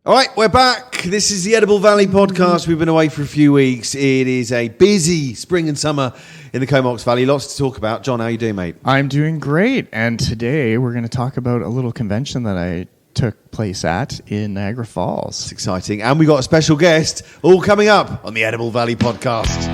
All right, we're back. This is the Edible Valley podcast. We've been away for a few weeks. It is a busy spring and summer in the Comox Valley. Lots to talk about. John, how you doing, mate? I'm doing great. And today we're going to talk about a little convention that I took place at in Niagara Falls. It's exciting. And we got a special guest all coming up on the Edible Valley podcast.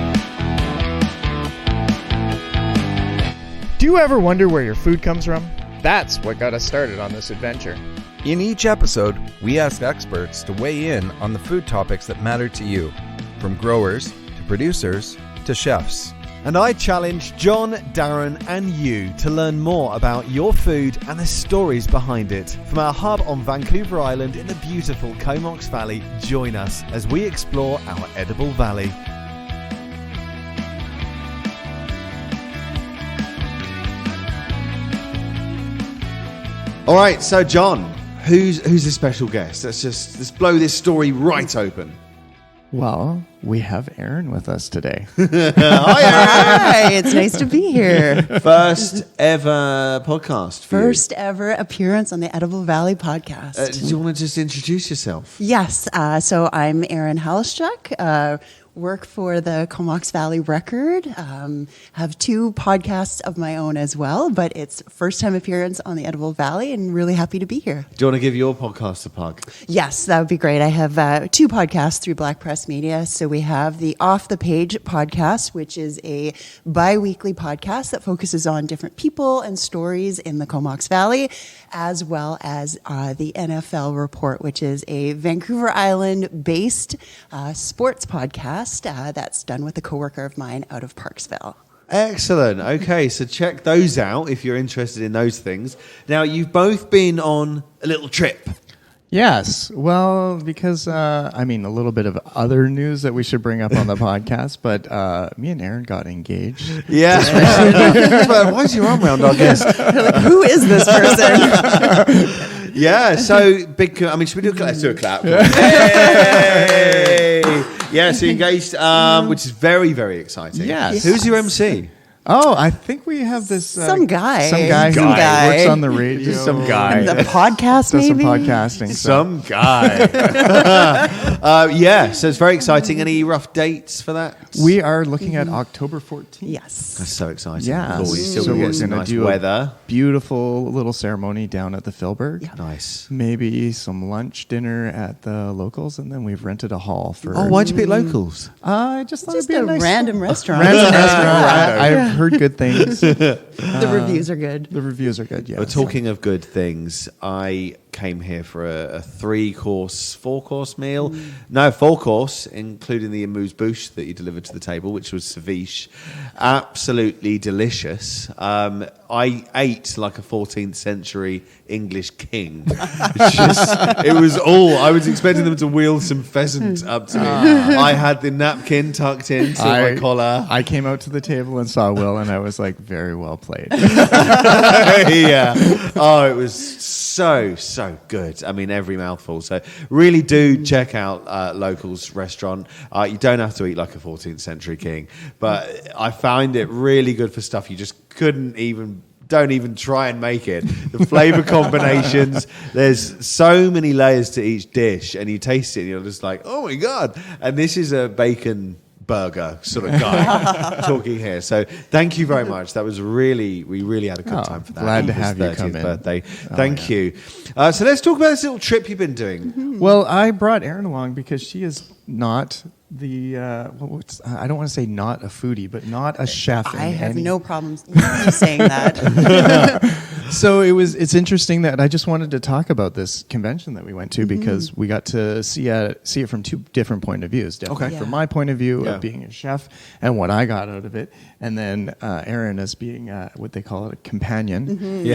Do you ever wonder where your food comes from? That's what got us started on this adventure. In each episode, we ask experts to weigh in on the food topics that matter to you, from growers to producers to chefs. And I challenge John, Darren, and you to learn more about your food and the stories behind it. From our hub on Vancouver Island in the beautiful Comox Valley, join us as we explore our Edible Valley. All right, so John, who's the special guest? Let's blow this story right open. Well, we have Erin with us today. Hi, it's nice to be here. First ever podcast for First ever appearance on the Edible Valley podcast. do you want to just introduce yourself? Yes, so I'm Erin Halschuk, work for the Comox Valley Record, have two podcasts of my own as well, but it's first time appearance on the Edible Valley and really happy to be here. Do you want to give your podcast a plug? Yes, that would be great. I have two podcasts through Black Press Media. So we have the Off the Page podcast, which is a bi-weekly podcast that focuses on different people and stories in the Comox Valley, as well as the NFL Report, which is a Vancouver Island-based sports podcast that's done with a coworker of mine out of Parksville. Excellent. Okay, so check those out if you're interested in those things. Now, you've both been on a little trip. Yes. Well, because, a little bit of other news that we should bring up on the podcast, but me and Erin got engaged. Yeah. Why is your arm around our guest? Like, who is this person? Yeah, so big. Should we do a clap? Let's do a clap. Hey! Yeah, so you're engaged, which is very, very exciting. Yes. Who's your MC? Oh, I think we have this... Some guy. Some guy who works on the radio. Just some guy. The podcast, Does some maybe? podcasting. Some guy. So it's very exciting. Any rough dates for that? We are looking at October 14th. Yes. That's so exciting. Yeah. Cool. You still So get we're some gonna nice do weather. a beautiful little ceremony down at the Philberg. Yeah. Nice. Maybe some lunch, dinner at the locals, and then we've rented a hall for... Oh, why'd you pick locals? I just thought Just it'd be a nice random restaurant. restaurant. I've heard good things. The reviews are good. The reviews are good, yeah. Well, talking of good things, I came here for a 4-course meal. No, 4-course, including the amuse-bouche that you delivered to the table, which was ceviche. Absolutely delicious. I ate like a 14th century English king. It was all, I was expecting them to wheel some pheasant up to me. I had the napkin tucked into my collar. I came out to the table and saw Will, and I was like, very well played. Yeah. Oh, it was so good. I mean, every mouthful. So really do check out Locals Restaurant. You don't have to eat like a 14th century king, but I find it really good for stuff you just don't even try and make it. The flavor combinations, there's so many layers to each dish, and you taste it and you're just like, oh my God. And this is a bacon burger sort of guy talking here. So thank you very much. That was we really had a good time for that. Glad to have you come in. Birthday. Thank you. So let's talk about this little trip you've been doing. Well, I brought Erin along because she is not the, I don't want to say not a foodie, but not a chef. I have no problems saying that. So it's interesting that I just wanted to talk about this convention that we went to because we got to see it from two different point of views. Definitely Okay. From my point of view of being a chef and what I got out of it, and then Erin as being what they call it, a companion,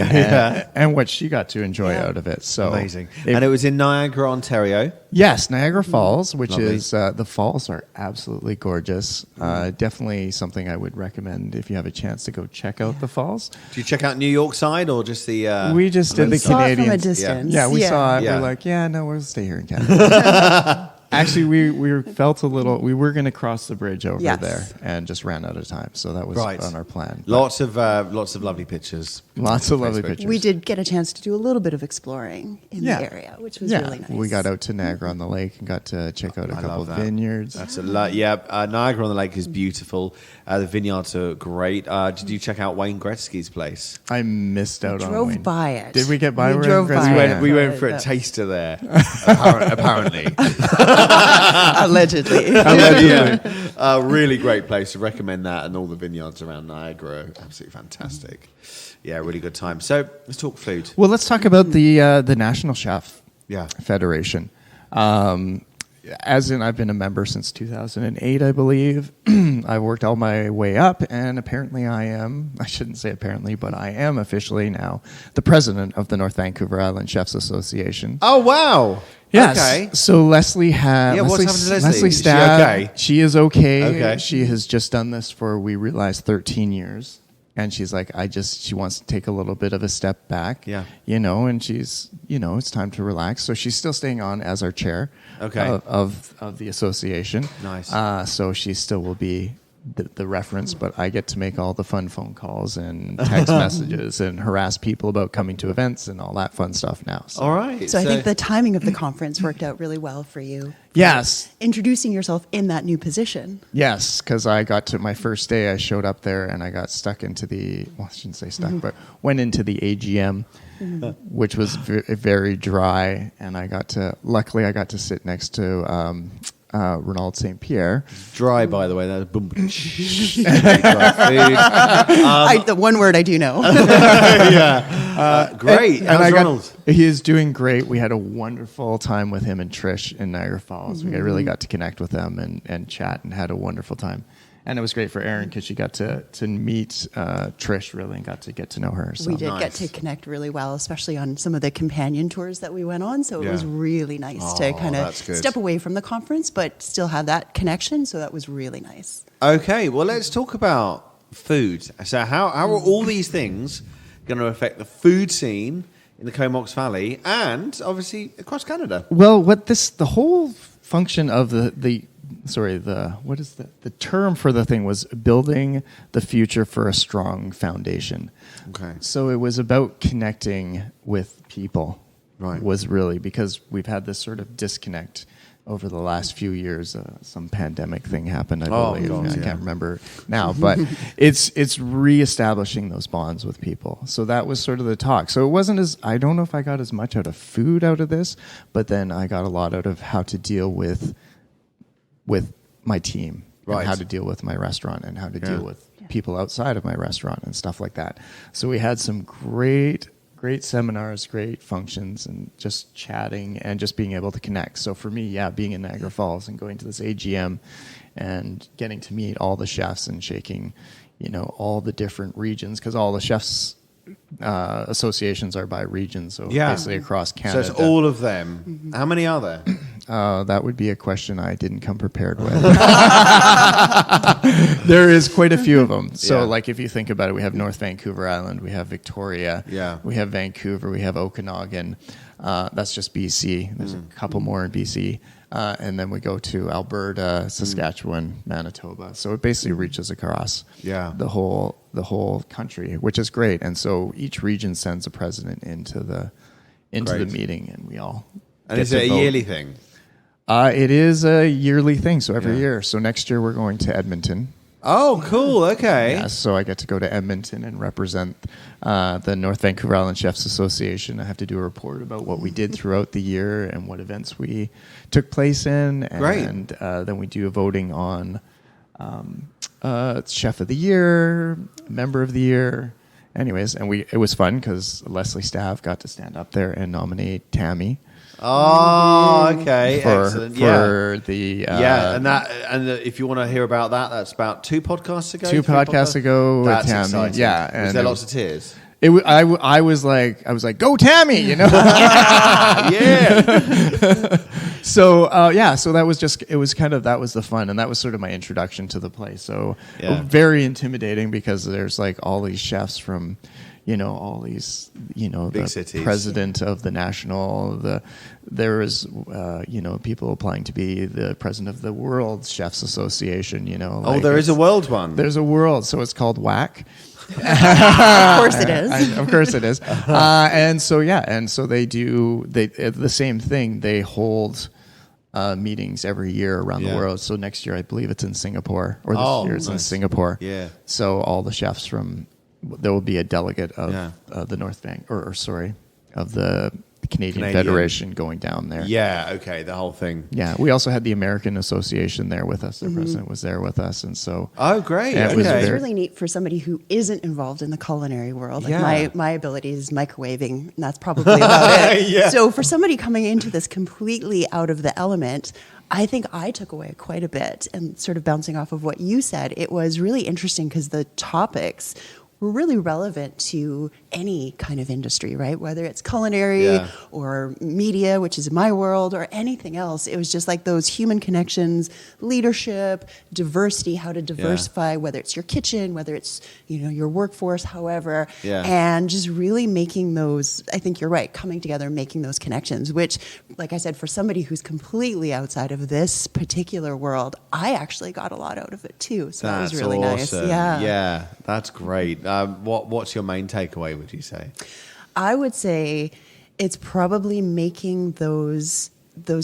and what she got to enjoy out of it. So amazing. And it was in Niagara, Ontario. Yes, Niagara Falls, which Lovely. is the falls are absolutely gorgeous. Definitely something I would recommend if you have a chance to go check out the falls. Did you check out New York side or just the... We just did the saw it Canadian. from a distance. Yeah, we saw it. Yeah. We're like, no, we'll stay here in Canada. Actually, we felt a little. We were going to cross the bridge over Yes. there, and just ran out of time. So that was on our plan. Lots of lovely pictures. Lots of lovely pictures. We did get a chance to do a little bit of exploring in the area, which was really nice. We got out to Niagara on the Lake and got to check out a couple of vineyards. That's a lot. Yeah, Niagara on the Lake is beautiful. The vineyards are great. Did you check out Wayne Gretzky's place? I missed out on drove Wayne. by it. Did we get by We Wayne drove Gretzky? by it. We went for a taster there, apparently. Allegedly. Yeah. Really great place. To recommend that, and all the vineyards around Niagara are absolutely fantastic. Yeah, really good time. So let's talk food. Well, let's talk about the National Chef Federation. As in, I've been a member since 2008, I believe. I've worked all my way up, and apparently I shouldn't say apparently, but I am officially now the president of the North Vancouver Island Chefs Association. Oh, wow. Yes. Okay. So Leslie what's happened to Leslie? Leslie Is she Stabb, okay? she is okay. Okay. She has just done this for, we realized, 13 years. And she's like, she wants to take a little bit of a step back. Yeah. And she's, it's time to relax. So she's still staying on as our chair of the association. Nice. So she still will be the reference, but I get to make all the fun phone calls and text messages and harass people about coming to events and all that fun stuff now. So. All right. So I think the timing of the conference worked out really well for you. Yes. Introducing yourself in that new position. Yes, because I got to my first day, I showed up there and I got stuck into I shouldn't say stuck, but went into the AGM, which was very dry. And luckily I got to sit next to Renaud St. Pierre. Dry, by the way. That was boom. The one word I do know. Great. How's Ronald? He is doing great. We had a wonderful time with him and Trish in Niagara Falls. We really got to connect with them and chat and had a wonderful time. And it was great for Erin because she got to meet Trish really and got to get to know her. So. We did get to connect really well, especially on some of the companion tours that we went on. So it was really nice to kind of step away from the conference, but still have that connection. So that was really nice. Okay, well, let's talk about food. So how are all these things going to affect the food scene in the Comox Valley and obviously across Canada? Well, the whole function of the term for the thing was building the future for a strong foundation. Okay. So it was about connecting with people. Right. Was really because we've had this sort of disconnect over the last few years. Some pandemic thing happened, I believe. God, I can't remember now, but it's reestablishing those bonds with people. So that was sort of the talk. So it wasn't I don't know if I got as much out of food out of this, but then I got a lot out of how to deal with my team, and how to deal with my restaurant and how to deal with people outside of my restaurant and stuff like that. So we had some great seminars, great functions, and just chatting and just being able to connect. So for me, being in Niagara Falls and going to this AGM and getting to meet all the chefs and shaking, all the different regions, because all the chefs associations are by region, so basically across Canada. So it's all of them. How many are there? That would be a question I didn't come prepared with. There is quite a few of them. So, like, if you think about it, we have North Vancouver Island, we have Victoria, we have Vancouver, we have Okanagan. That's just BC. There's a couple more in BC. And then we go to Alberta, Saskatchewan, Manitoba. So it basically reaches across the whole country, which is great. And so each region sends a president into the meeting, and we all. And is it a yearly thing? It is a yearly thing, so every year. So next year we're going to Edmonton. Oh, cool. Okay. Yeah, so I get to go to Edmonton and represent the North Vancouver Island Chefs Association. I have to do a report about what we did throughout the year and what events we took place in. And then we do a voting on Chef of the Year, Member of the Year. Anyways, and it was fun because Leslie Stabb got to stand up there and nominate Tammy. Oh, okay, excellent. For the and if you want to hear about that, that's about 2 podcasts ago. 2 podcasts ago with Tammy. Exciting. Yeah, and was there lots of tears? I was like, go Tammy, Yeah. So so that was that was the fun, and that was sort of my introduction to the place. So very intimidating because there's like all these chefs from, all these, Big the cities. president of the national, there was, people applying to be the president of the World Chefs Association, There is a world one. There's a world, so it's called WAC. Of course it is. Of course it is. And so they do the same thing. They hold meetings every year around the world. So next year, I believe it's in Singapore, or this year it's in Singapore. Yeah. So all the chefs there will be a delegate of the North Bank, of the Canadian Federation going down there. Yeah, okay, the whole thing. Yeah, we also had the American Association there with us. The president was there with us, and so. Oh, great! Yeah, okay. It's really neat for somebody who isn't involved in the culinary world. Like my ability is microwaving, and that's probably about it. Yeah. So for somebody coming into this completely out of the element, I think I took away quite a bit. And sort of bouncing off of what you said, it was really interesting because the topics were really relevant to any kind of industry, right? Whether it's culinary or media, which is my world, or anything else. It was just like those human connections, leadership, diversity, how to diversify, whether it's your kitchen, whether it's, your workforce, however, and just really making those, I think you're right, coming together and making those connections, which, like I said, for somebody who's completely outside of this particular world, I actually got a lot out of it too. So that was really awesome. nice. Yeah, that's great. What's your main takeaway, would you say? I would say it's probably making those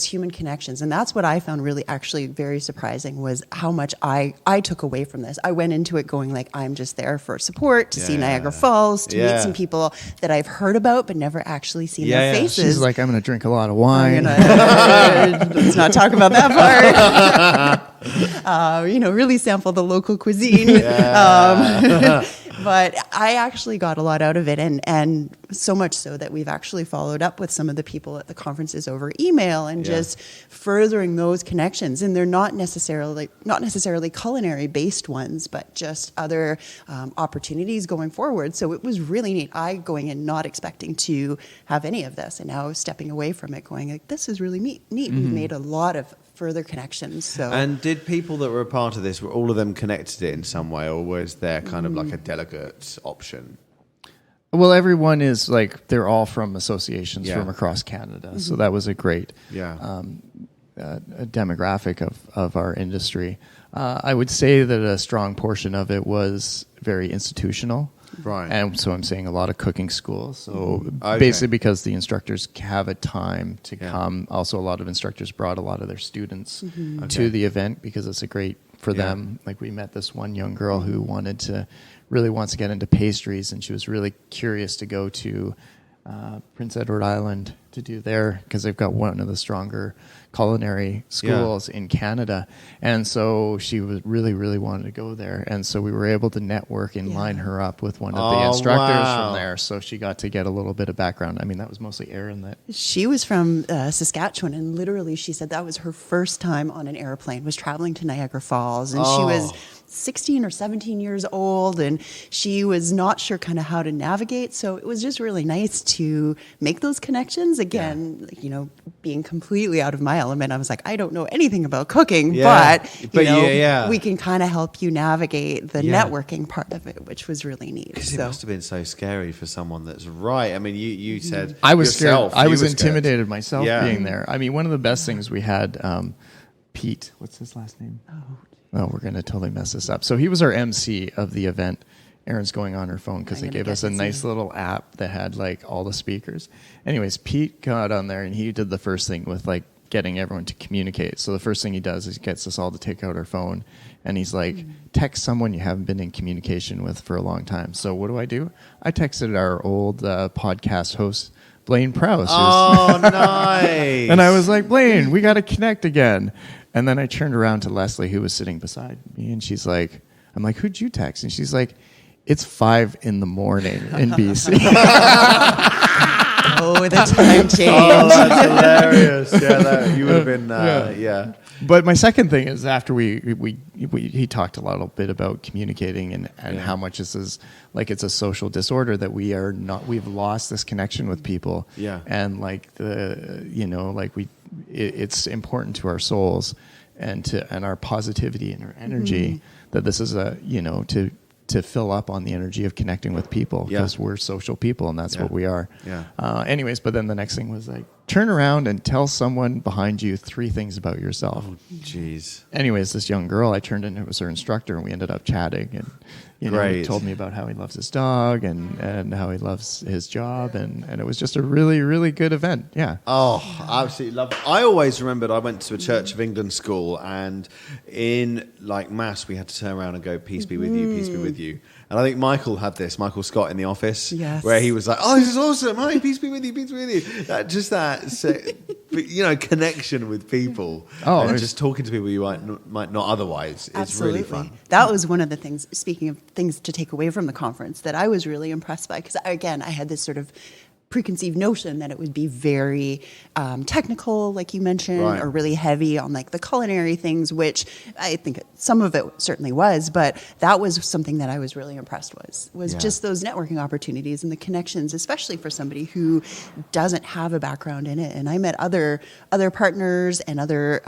human connections. And that's what I found really actually very surprising, was how much I took away from this. I went into it going like, I'm just there for support, to see Niagara Falls, to meet some people that I've heard about but never actually seen their faces. She's like, I'm going to drink a lot of wine. Let's not talk about that part. Really sample the local cuisine. But I actually got a lot out of it, and so much so that we've actually followed up with some of the people at the conferences over email and just furthering those connections. And they're not necessarily culinary based ones, but just other opportunities going forward. So it was really neat. I going in not expecting to have any of this, and now stepping away from it, going like, this is really neat. We've made a lot of further connections. So. And did people that were a part of this, were all of them connected in some way, or was there kind of like a delegate option? Well, everyone is like, they're all from associations from across Canada. So that was a great demographic of our industry. I would say that a strong portion of it was very institutional. Right. And so I'm saying a lot of cooking schools. So basically because the instructors have a time to come. Also, a lot of instructors brought a lot of their students to the event because it's a great for them. Like we met this one young girl who really wants to get into pastries, and she was really curious to go to Prince Edward Island to do because they've got one of the stronger culinary schools in Canada. And so she was really wanted to go there. And so we were able to network and line her up with one of the instructors from there. So she got to get a little bit of background. I mean, that was mostly Erin. She was from Saskatchewan, and literally she said that was her first time on an airplane, was traveling to Niagara Falls. And she was 16 or 17 years old, and she was not sure kind of how to navigate. So it was just really nice to make those connections. Again, being completely out of my element, I was like, I don't know anything about cooking, but we can kind of help you navigate the networking part of it, which was really neat. Because it must have been so scary for someone that's right. I mean, you said I was yourself, scared. I was intimidated scared. myself being there. I mean, one of the best things we had, Pete, what's his last name? Oh, we're going to totally mess this up. So he was our MC of the event. Erin's going on her phone because they gave us a nice little app that had like all the speakers. Anyways, Pete got on there and he did the first thing with like getting everyone to communicate. So the first thing he does is he gets us all to take out our phone, and he's like, text someone you haven't been in communication with for a long time. So what do? I texted our old podcast host, Blaine Prowse. Oh, nice. And I was like, Blaine, we got to connect again. And then I turned around to Leslie, who was sitting beside me, and she's like, I'm like, who'd you text? And she's like, it's 5 a.m. in BC. Oh, the time change. Oh, that's hilarious. Yeah, you would have been, But my second thing is after he talked a little bit about communicating and how much this is like it's a social disorder that we've lost this connection with people. Yeah. And like it's important to our souls and our positivity and our energy that this is to fill up on the energy of connecting with people because we're social people and that's what we are. Yeah. Anyways, but then the next thing was like, turn around and tell someone behind you 3 things about yourself. Oh, jeez. Anyways, this young girl, I turned into was her instructor and we ended up chatting and he told me about how he loves his dog and how he loves his job and it was just a really, really good event. Yeah. Oh, I absolutely love it. I always remembered I went to a Church of England school and in like mass we had to turn around and go, peace be with you, peace be with you. And I think Michael had this, Michael Scott in the office, where he was like, oh, this is awesome. Hi, peace be with you, peace be with you. Just that, connection with people. And just talking to people you might not otherwise is really fun. That was one of the things, speaking of things to take away from the conference, that I was really impressed by. Because, again, I had this sort of preconceived notion that it would be very technical, like you mentioned, or really heavy on like the culinary things, which I think some of it certainly was, but that was something that I was really impressed was just those networking opportunities and the connections, especially for somebody who doesn't have a background in it. And I met other partners and other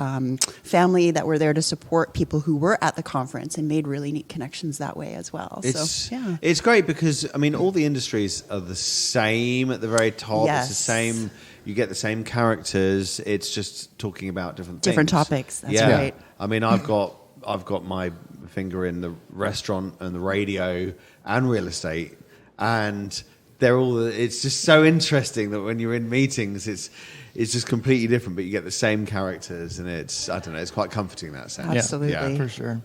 family that were there to support people who were at the conference and made really neat connections that way as well. It's great because, I mean, all the industries are the same at the very top. It's the same. You get the same characters. It's just talking about different topics. That's right. I mean, I've got my finger in the restaurant and the radio and real estate, and they're all. It's just so interesting that when you're in meetings, it's just completely different, but you get the same characters, and it's quite comforting in that sense. Absolutely, yeah, for sure.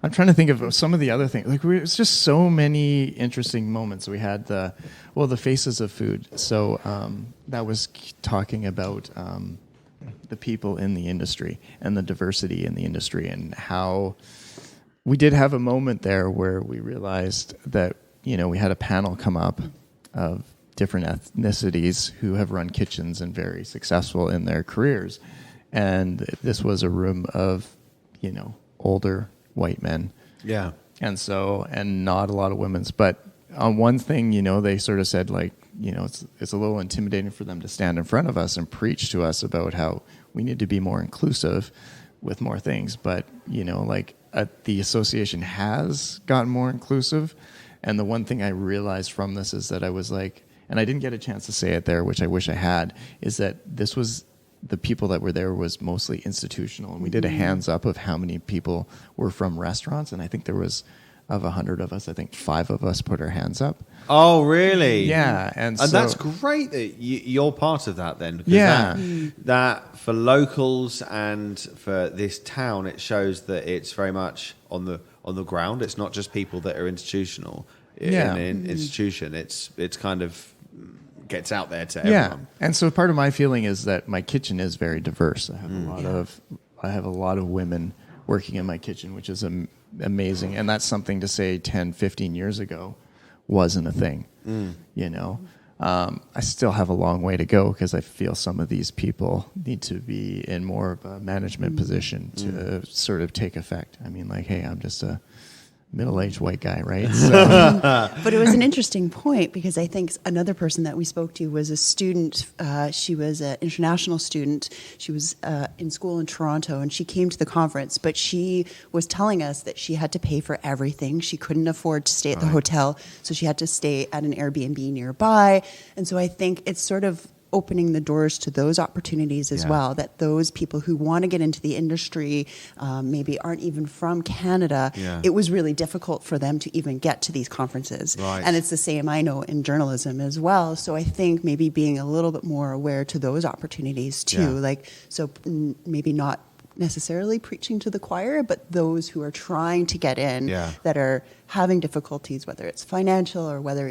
I'm trying to think of some of the other things. Like, it's just so many interesting moments. We had the faces of food. So that was talking about the people in the industry and the diversity in the industry and how we did have a moment there where we realized that, we had a panel come up of different ethnicities who have run kitchens and very successful in their careers. And this was a room of, older white men. Yeah. And not a lot of women's. But on one thing, they sort of said, like, it's a little intimidating for them to stand in front of us and preach to us about how we need to be more inclusive with more things. But, the association has gotten more inclusive. And the one thing I realized from this is that I was like, and I didn't get a chance to say it there, which I wish I had, is that this was the people that were there was mostly institutional. And we did a hands up of how many people were from restaurants. And I think there was, of 100 of us, I think 5 of us put our hands up. Oh, really? Yeah. And that's great that you're part of that then. That for locals and for this town, it shows that it's very much on the ground. It's not just people that are institutional in an institution. It's kind of gets out there to everyone. And so part of my feeling is that my kitchen is very diverse. I have a lot of women working in my kitchen, which is amazing. And that's something to say 10, 15 years ago wasn't a thing. I still have a long way to go because I feel some of these people need to be in more of a management position to sort of take effect. I mean, like, hey, I'm just a middle-aged white guy, right? So. But it was an interesting point because I think another person that we spoke to was a student. She was an international student. She was in school in Toronto, and she came to the conference, but she was telling us that she had to pay for everything. She couldn't afford to stay at the hotel, so she had to stay at an Airbnb nearby. And so I think it's sort of opening the doors to those opportunities as well, that those people who want to get into the industry maybe aren't even from Canada. It was really difficult for them to even get to these conferences. And it's the same, I know, in journalism as well. So I think maybe being a little bit more aware to those opportunities too. Maybe not necessarily preaching to the choir, but those who are trying to get in that are having difficulties, whether it's financial or whether,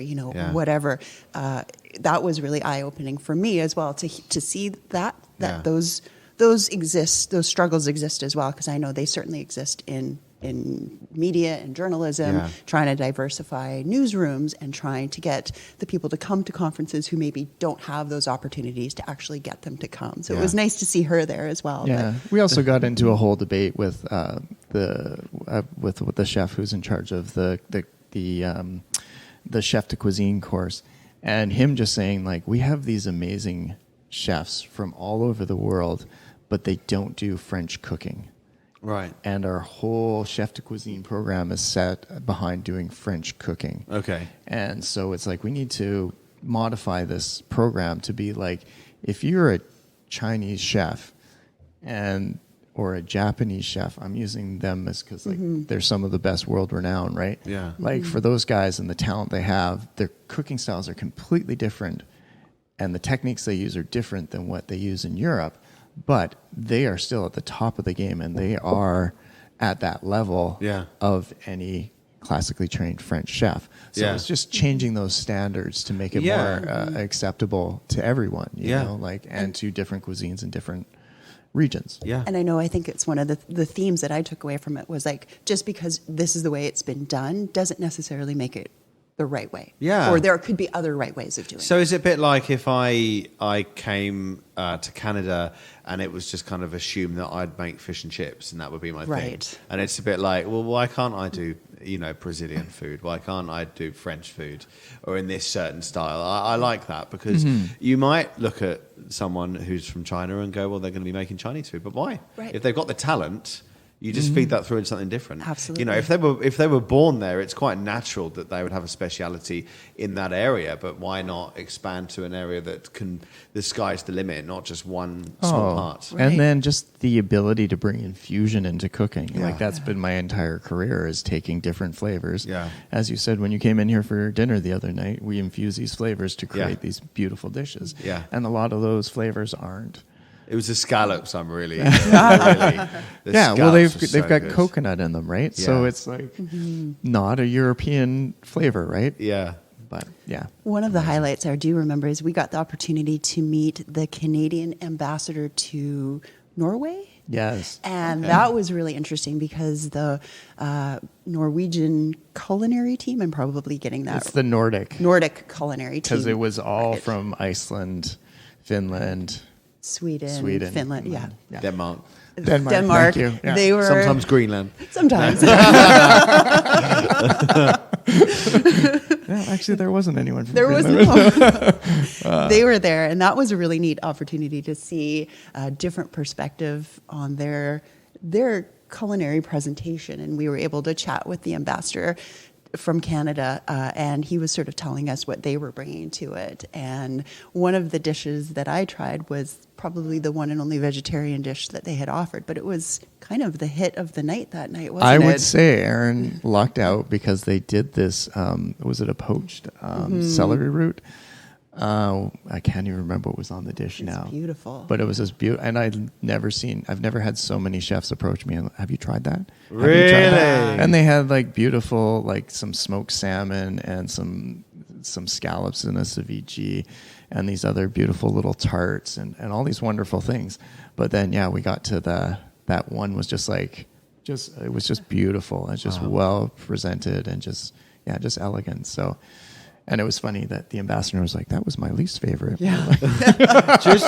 whatever. That was really eye-opening for me as well to see that those exist, those struggles exist as well, because I know they certainly exist in media and journalism, trying to diversify newsrooms and trying to get the people to come to conferences who maybe don't have those opportunities to actually get them to come. So it was nice to see her there as well. Yeah, we also got into a whole debate with the chef who's in charge of the chef de cuisine course, and him just saying, like, we have these amazing chefs from all over the world, but they don't do French cooking. Right. And our whole chef de cuisine program is set behind doing French cooking. Okay. And so it's like we need to modify this program to be like, if you're a Chinese chef or a Japanese chef, I'm using them as because they're some of the best world renowned, right? Yeah. Like for those guys and the talent they have, their cooking styles are completely different, and the techniques they use are different than what they use in Europe. But they are still at the top of the game, and they are at that level of any classically trained French chef. So it's just changing those standards to make it more acceptable to everyone, you know, like and to different cuisines and different regions. Yeah. And I think it's one of the themes that I took away from it was like, just because this is the way it's been done doesn't necessarily make it the right way. Yeah. Or there could be other right ways of doing it. So is it a bit like if I came to Canada and it was just kind of assumed that I'd make fish and chips and that would be my thing? And it's a bit like, well, why can't I do, Brazilian food? Why can't I do French food or in this certain style? I like that because you might look at someone who's from China and go, well, they're going to be making Chinese food, but why? Right. If they've got the talent, you just feed that through into something different. Absolutely. If they were born there, it's quite natural that they would have a speciality in that area. But why not expand to an area that the sky's the limit, not just one small part. Right. And then just the ability to bring infusion into cooking. Like that's been my entire career, is taking different flavors. Yeah. As you said, when you came in here for dinner the other night, we infuse these flavors to create these beautiful dishes. Yeah. And a lot of those flavors aren't. It was the scallops I'm really... Well, they've got good coconut in them, right? Yeah. So it's like not a European flavor, right? Yeah. But yeah. One of the highlights I do remember is we got the opportunity to meet the Canadian ambassador to Norway. Yes. And that was really interesting because the Norwegian culinary team, I'm probably getting that. It's the Nordic culinary team. Because it was all from Iceland, Finland... Sweden, Finland, yeah. Denmark. Thank you. Yeah. They were sometimes Greenland. Sometimes. Actually, there wasn't anyone from Greenland. Was no. They were there, and that was a really neat opportunity to see a different perspective on their culinary presentation, and we were able to chat with the ambassador from Canada, and he was sort of telling us what they were bringing to it. And one of the dishes that I tried was probably the one and only vegetarian dish that they had offered, but it was kind of the hit of the night that night, wasn't it? I would say Erin lucked out because they did this, was it a poached celery root? I can't even remember what was on the dish now. It's beautiful. But it was just beautiful. And I've never had so many chefs approach me and, have you tried that? Really? Tried that? And they had like beautiful, like some smoked salmon and some scallops in a ceviche and these other beautiful little tarts and all these wonderful things. But then, we got to that one was just like, it was just beautiful. It's just well presented and just elegant. So, and it was funny that the ambassador was like, that was my least favorite. Yeah. just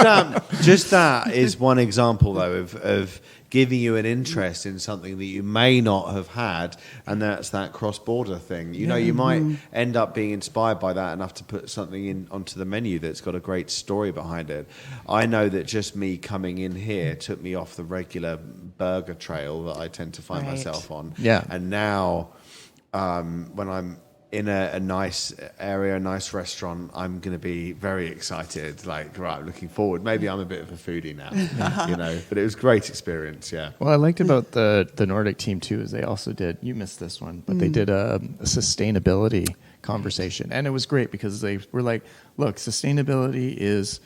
that is one example, though, of giving you an interest in something that you may not have had, and that's that cross-border thing. You might end up being inspired by that enough to put something onto the menu that's got a great story behind it. I know that just me coming in here took me off the regular burger trail that I tend to find myself on. Yeah. And now, when I'm in a nice area, a nice restaurant, I'm going to be very excited. Like, right, looking forward. Maybe I'm a bit of a foodie now, But it was a great experience. Yeah. Well, I liked about the Nordic team too is they also did. You missed this one, but they did a sustainability conversation, and it was great because they were like, "Look, sustainability is,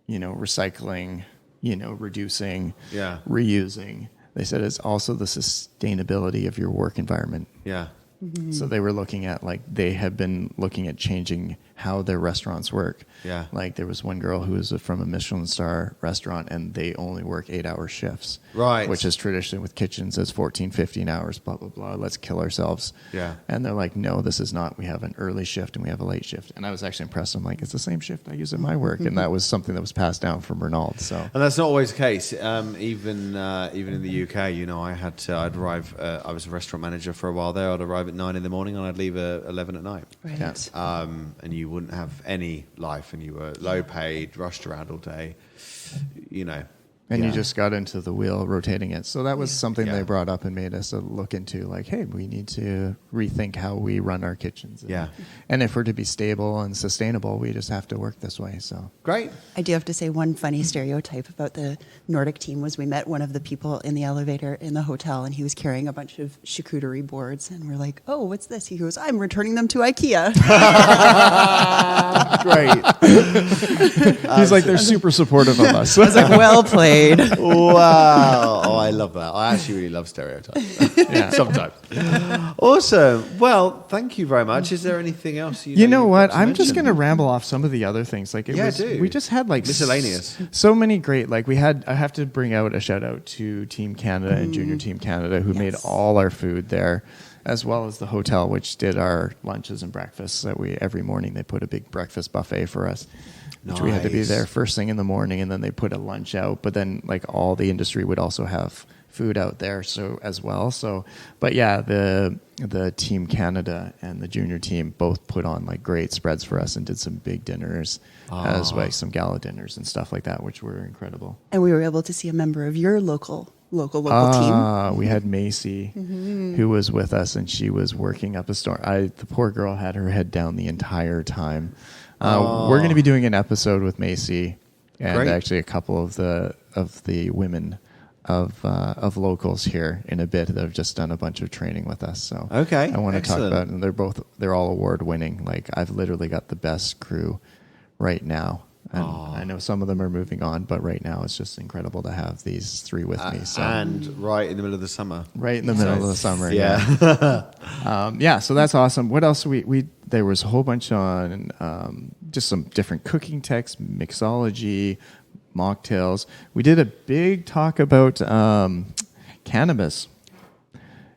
recycling, reducing, reusing." They said it's also the sustainability of your work environment. Yeah. Mm-hmm. So they were looking at they had been looking at changing how their restaurants work. Yeah. Like there was one girl who was from a Michelin star restaurant and they only work 8-hour shifts. Right. Which is traditionally with kitchens as 14, 15 hours, blah, blah, blah. Let's kill ourselves. Yeah. And they're like, no, this is not. We have an early shift and we have a late shift. And I was actually impressed. I'm like, it's the same shift I use at my work. And that was something that was passed down from Ronald. So. And that's not always the case. Even in the UK, I'd arrive, I was a restaurant manager for a while there. I'd arrive at 9 in the morning and I'd leave at 11 at night. Right. Yeah. And you wouldn't have any life and you were low paid, rushed around all day, And you Yeah. just got into the wheel rotating it. So that was something Yeah. they brought up and made us look into, like, hey, we need to rethink how we run our kitchens. Yeah. And if we're to be stable and sustainable, we just have to work this way. So Great. I do have to say one funny stereotype about the Nordic team was we met one of the people in the elevator in the hotel, and he was carrying a bunch of charcuterie boards, and we're like, oh, what's this? He goes, I'm returning them to IKEA. Great. he's like, they're super supportive of us. I was like, well played. Wow. Oh, I love that. I actually really love stereotypes. Sometimes. Awesome. Well, thank you very much. Is there anything else You know you've what? got to I'm just mention? going to ramble off some of the other things. Like, do. we just had like Miscellaneous. so many great. Like, I have to bring out a shout out to Team Canada and Junior Team Canada, who made all our food there, as well as the hotel, which did our lunches and breakfasts. That every morning they put a big breakfast buffet for us. Which we had to be Nice. there first thing in the morning, and then they put a lunch out. But then, like, all the industry would also have food out there, so as well. So, but yeah, the Team Canada and the junior team both put on like great spreads for us and did some big dinners, as well as some gala dinners and stuff like that, which were incredible. And we were able to see a member of your local team. We had Macy, who was with us, and she was working up a storm. The poor girl had her head down the entire time. We're going to be doing an episode with Macy and Great. actually a couple of the women of locals here in a bit that have just done a bunch of training with us. So Okay, I want to talk excellent. about it. And they're all award winning. Like, I've literally got the best crew right now. And I know some of them are moving on, but right now it's just incredible to have these three with me. So And right in the middle of the summer. right in the middle of the summer. Yeah. So that's awesome. What else? There was a whole bunch on just some different cooking texts, mixology, mocktails. We did a big talk about cannabis.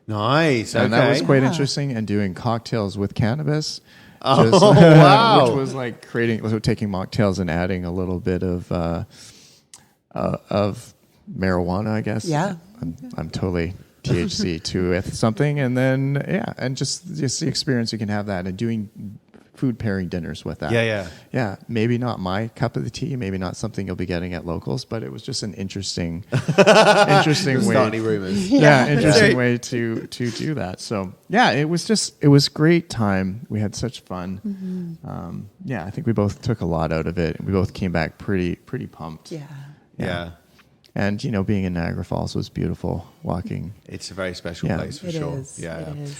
Nice. And that was Okay. quite interesting. And doing cocktails with cannabis. Oh, wow. Which was like taking mocktails and adding a little bit of marijuana, I guess. Yeah. I'm totally THC to it, something, and then and just the experience you can have that, and doing food pairing dinners with that. Yeah. Maybe not my cup of the tea, maybe not something you'll be getting at locals, but it was just an interesting Start way. any rumors. Interesting way to do that. So it was great time. We had such fun. I think we both took a lot out of it. We both came back pretty pumped. Yeah. And being in Niagara Falls was beautiful. Walking. It's a very special Yeah. place for It sure. is. Yeah. It is.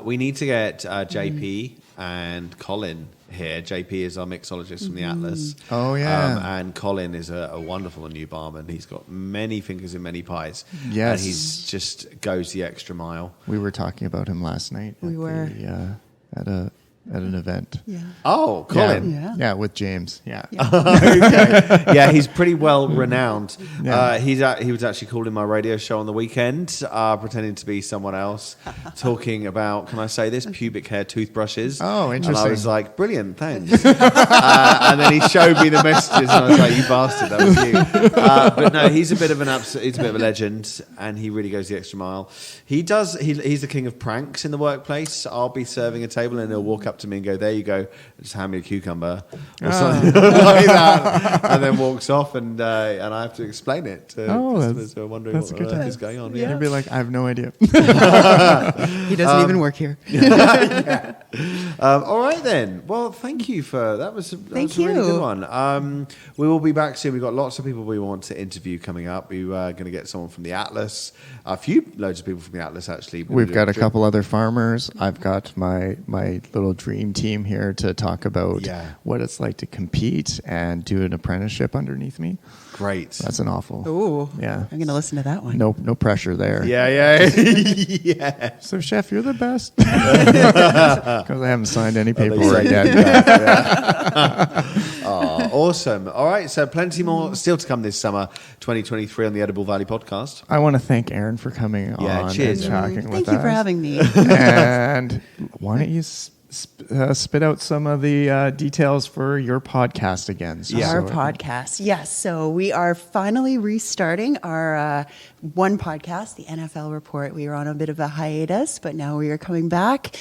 We need to get JP and Colin here. JP is our mixologist from the Atlas. Oh, yeah. And Colin is a wonderful new barman. He's got many fingers in many pies. Yes. And he's just goes the extra mile. We were talking about him last night. At an event. Yeah. Oh, Colin. Yeah. With James. Yeah. Yeah, he's pretty well renowned. Yeah. He was actually called in my radio show on the weekend, pretending to be someone else, talking about, can I say this, pubic hair toothbrushes. Oh, And I interesting. was like, brilliant, thanks. And then he showed me the messages, and I was like, you bastard, that was you. But no, he's a bit of a legend, and he really goes the extra mile. He's the king of pranks in the workplace. I'll be serving a table, and he'll walk up to me and go, there you go, just hand me a cucumber or something like that, and then walks off, and I have to explain it to customers who are wondering what on earth is going on. You'd be like, I have no idea. He doesn't even work here. All right then. Well, thank you for that. Was a really good one. We will be back soon. We've got lots of people we want to interview coming up. We are going to get someone from the Atlas. Loads of people from the Atlas actually. We've got a couple other farmers. I've got my little dream team here to talk about what it's like to compete and do an apprenticeship underneath me. Great. That's an awful. Oh, Yeah. I'm going to listen to that one. No pressure there. Yeah. So, chef, you're the best. Because I haven't signed any paperwork yet. Awesome. All right. So plenty more still to come this summer, 2023 on the Edible Valley podcast. I want to thank Erin for coming on cheers. and talking with us. Thank you for having me. And why don't you spit out some of the details for your podcast again. Our podcast. Yes. So we are finally restarting our one podcast, the NFL Report. We were on a bit of a hiatus, but now we are coming back.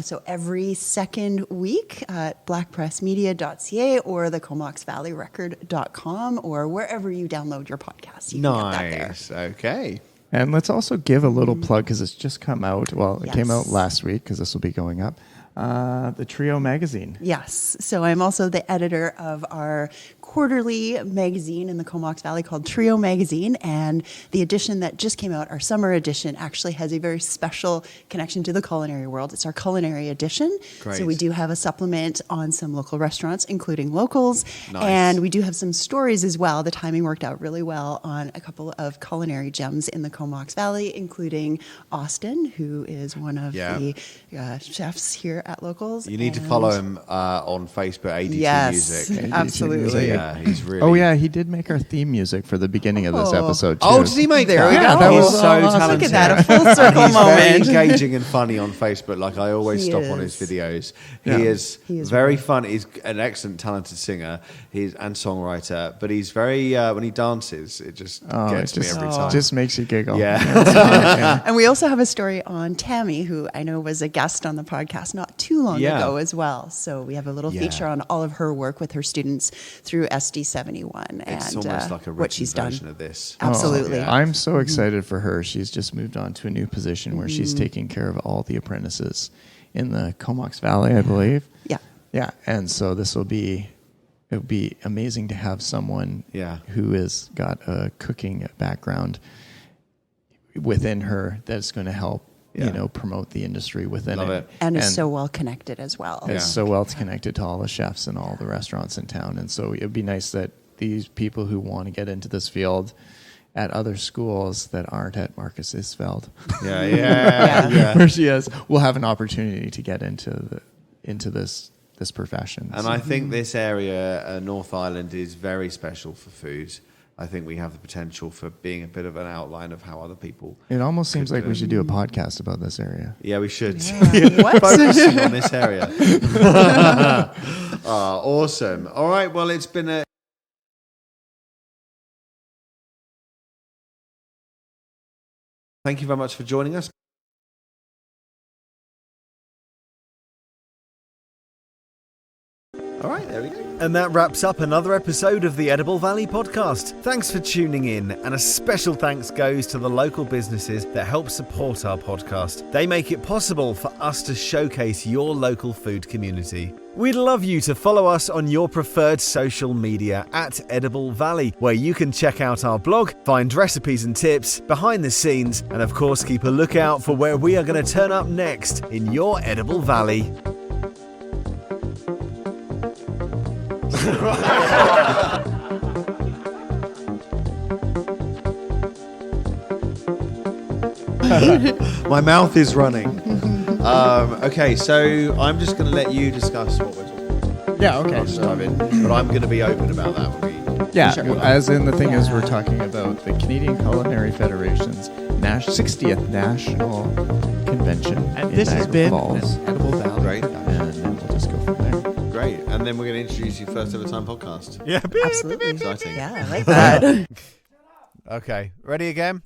So every second week at blackpressmedia.ca or the Comox Valley Record.com or wherever you download your podcast. You can get that there. Nice. Okay. And let's also give a little plug because it's just come out. Well, it came Yes. out last week because this will be going up. The Trio magazine. Yes. So I'm also the editor of our quarterly magazine in the Comox Valley called Trio Magazine. And the edition that just came out, our summer edition, actually has a very special connection to the culinary world. It's our culinary edition. Great. So we do have a supplement on some local restaurants, including locals. Nice. And we do have some stories as well. The timing worked out really well on a couple of culinary gems in the Comox Valley, including Austin, who is one of the chefs here at Locals. You need to follow him on Facebook, ADT Yes, Music. absolutely. Yeah, he's really. Oh yeah, he did make our theme music for the beginning of this Oh. episode too. Oh, did he make There that? we go. Yeah, that He's was so awesome. talented. Look at that, a full circle He's very moment. engaging and funny on Facebook. Like I always He stop on his is. videos. Yeah. He is He is very really- fun. He's an excellent, talented singer. And songwriter. But he's very when he dances, it just gets me every time. Just makes you giggle. Yeah. And we also have a story on Tammy, who I know was a guest on the podcast not too long Yeah. ago as well. So we have a little Yeah. feature on all of her work with her students through SD71 It's and almost like a what written she's done. version of this. Absolutely. yeah. I'm so excited for her. She's just moved on to a new position where she's taking care of all the apprentices in the Comox Valley, I believe. Yeah. Yeah, and so it would be amazing to have someone who has got a cooking background within her that's going to help promote the industry within Love it. it. And is so well connected as well. It's so well connected to all the chefs and all the restaurants in town. And so it would be nice that these people who want to get into this field at other schools that aren't at Marcus Isfeld, Yeah. where she is, will have an opportunity to get into this profession. And I think this area, North Island, is very special for food. I think we have the potential for being a bit of an outline of how other people. It almost seems like we should do a podcast about this area. Yeah, we should. What? Focusing on this area. Awesome. All right. Well, it's been a. Thank you very much for joining us. All right, there we go. And that wraps up another episode of the Edible Valley podcast. Thanks for tuning in, and a special thanks goes to the local businesses that help support our podcast. They make it possible for us to showcase your local food community. We'd love you to follow us on your preferred social media at Edible Valley, where you can check out our blog, find recipes and tips, behind the scenes, and of course keep a lookout for where we are going to turn up next in your Edible Valley. My mouth is running. Okay, so I'm just going to let you discuss what we're talking about. Yeah, okay. I'll just dive in, but I'm going to be open about that when we. Yeah, Sure. as in the thing is we're talking about the Canadian Culinary Federation's 60th National Convention And in this has Niagara been Falls. an Edible Valley. Great. And then we'll just go from there. Great, and then we're going to introduce you first ever time podcast. Yeah. Absolutely. Exciting. Yeah, I like that. Okay, ready again?